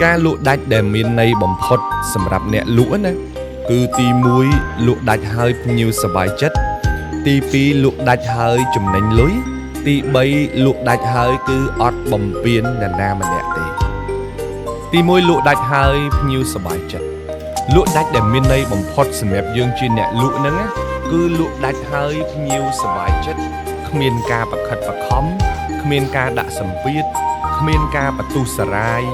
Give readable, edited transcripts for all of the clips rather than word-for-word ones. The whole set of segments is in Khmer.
ការលក់ដាច់ដែលមានន័យបំផុតសម្រាប់អ្នកលក់ណាគឺទី1លក់ដាច់ហើយភ្ញៀវសប្បាយចិត្តទី2លក់ដាច់ហើយចំណេញលុយទី3លក់ដាច់ហើយគឺអត់បំពេញអ្នកណាម្នាក់ទេទី1លក់ដាច់ហើយភ្ញៀវសប្បាយចិត្តលក់ដាច់ដែលមានន័យបំផុតសម្រាប់យើងជាអ្នកលក់ហ្នឹងណាគឺលក់ដាច់ហើយភ្ញៀវសប្បាយចិត្តគ្មានការបខិតបខំគ្មានការដាក់សម្ពាធគ្មានការបន្ទុះសារាយ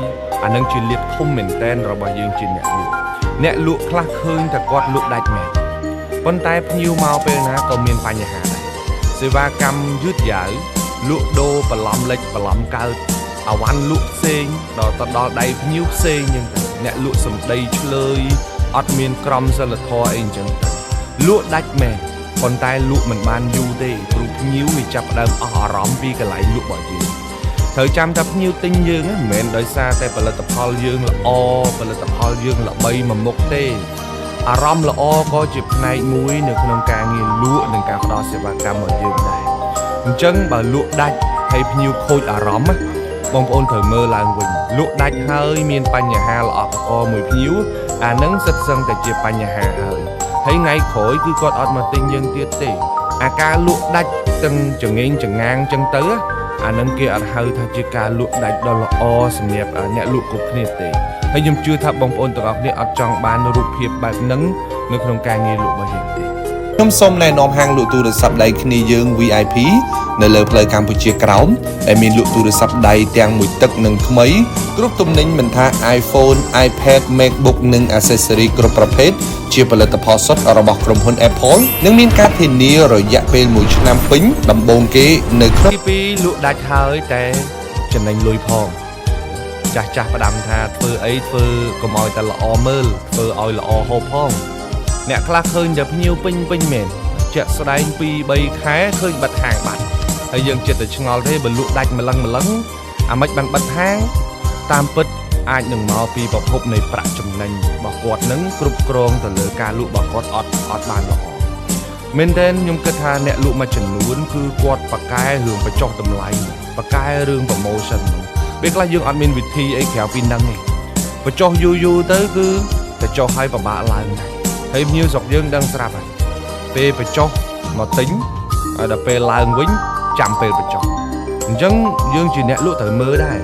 អានឹងជាលៀបធំមែនតែនរបស់យើងជាអ្នកលក់ខ្លះឃើញតែគាត់លក់ដាច់មែនប៉ុន្តែភ្ញៀវមកពេលណាក៏មានបញ្ហាដែរសេវាកម្មយឺតយ៉ាវលក់ដូរបន្លំលិចបន្លំកើតអាវ៉ាន់លក់ផ្សេងដល់ទៅដល់ដៃភ្ញៀវផ្សេងអញ្ចឹងអ្នកលក់សម្ដីឆ្លើយអត់មានក្រមសីលធម៌អីអញ្ចឹងលក់ដាច់មែនប៉ុន្តែលក់មិនបានយូរទេព្រោះភ្ញៀវវាចាប់ផ្ដើមអស់អារម្មណ៍ពីកន្លែងលក់របស់យើងត្រូវចាំថាភ្ញៀវទិញយើងមិនមែនដោយសារតែផលិតផលយើងល្អផលិតផលយើងល្បីមួយមុខទេអារម្មណ៍ល្អក៏ជាផ្នែកមួយនៅក្នុងការងារលក់និងការផ្ដល់សេវាកម្មរបស់យើងដែរអញ្ចឹងបើលក់ដាច់ហើយភ្ញៀវខូចអារម្មណ៍បងប្អូនត្រូវមើលឡើងវិញលក់ដាច់ហើយមានបញ្ហាល្អកកមួយភ្ញៀវអានឹងសិតសឹងតែជាបញ្ហាហើយថ្ងៃក្រោយគឺគាត់អត់មកទិញយើងទៀតទេអាការលក់ដាច់ទាំងចងេងចងាងចឹងទៅអានឹងគេអត់ហៅថាជាការលក់ដាច់ដ៏ល្អសម្រាប់អ្នកលក់គ្រប់គ្នាទេហើយខ្ញុំជឿថាបងប្អូនទាំងអស់គ្នាអត់ចង់បានរូបភាពបែបហ្នឹងនៅក្នុងការងារលក់របស់យើងទេខ្ញុំសូមណែនាំហាងលក់ទូរស័ព្ទដៃគ្នាយើង VIP នៅលើផ្លូវកម្ពុជាក្រោមដែលមានលក់ទូរស័ព្ទដៃទាំងមួយទឹកនិងថ្មីគ្រប់ទំនិញមិនថា iPhone, iPad, MacBook និង accessory គ្រប់ប្រភេទជាផលិតផលសុទ្ធរបស់ក្រុមហ៊ុន Apple និងមានការធានារយៈពេល1ឆ្នាំពេញដំបូងគេនៅក្នុងទី2លក់ដាច់ហើយតែចំណេញលុយផងចាស់ផ្ដាំថាធ្វើអីធ្វើកុំឲ្យតែល្អមើលធ្វើឲ្យល្អហូបផងអ្នកខ្លះឃើញតែភ្ញៀវពេញមែនជាក់ស្ដែង 2-3 ខែឃើញបិទហាងបាត់ហើយយើងចិត្តតែឆ្ងល់ទេបើលក់ដាច់ម្លឹងអាមិនបានបិទហាងតាមពិតអាចនឹងមកពីប្រភពនៃប្រាក់ចំណេញរបស់គាត់នឹងគ្រប់គ្រងទៅលើការលក់របស់គាត់អត់បានល្អមែនតើខ្ញុំគិតថាអ្នកលក់មួយចំនួនគឺគាត់ប៉ាកែរឿងបញ្ចុះតម្លៃប៉ាកែរឿង promotion ពេលខ្លះយើងអត់មានវិធីអីក្រៅពីហ្នឹងទេបញ្ចុះយូរទៅគឺតែចុះឲ្យពិបាកឡើងដែរហើយភ្ញៀវស្រុកយើងដឹងស្រាប់ហើយពេលបញ្ចុះមកទិញហើយដល់ពេលឡើងវិញចាំពេលបញ្ចុះអញ្ចឹងយើងជាអ្នកលក់ត្រូវមើលដែរ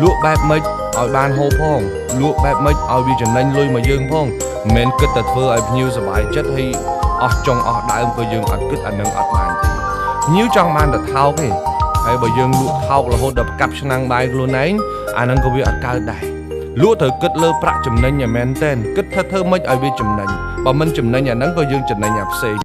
លក់បែបម៉េចឲ្យបានហូបផងលក់បែបម៉េចឲ្យវាចំណេញលុយមកយើងផងមិនមែនគិតតែធ្វើឲ្យភ្ញៀវសប្បាយចិត្តហើយអស់ចុងអស់ដើមក៏យើងអត់គិតអានឹងអត់បានទេភ្ញៀវចង់បានតែថោកទេហើយបើយើងលក់ថោករហូតដល់កាប់ឆ្នាំងបាយខ្លួនឯងអានឹងក៏វាអត់កើតដែរលក់ត្រូវគិតលើប្រាក់ចំណេញឲ្យមែនតែនគិតថាធ្វើម៉េចឲ្យវាចំណេញបើមិនចំណេញអាហ្នឹងក៏យើងចំណេញអាផ្សេង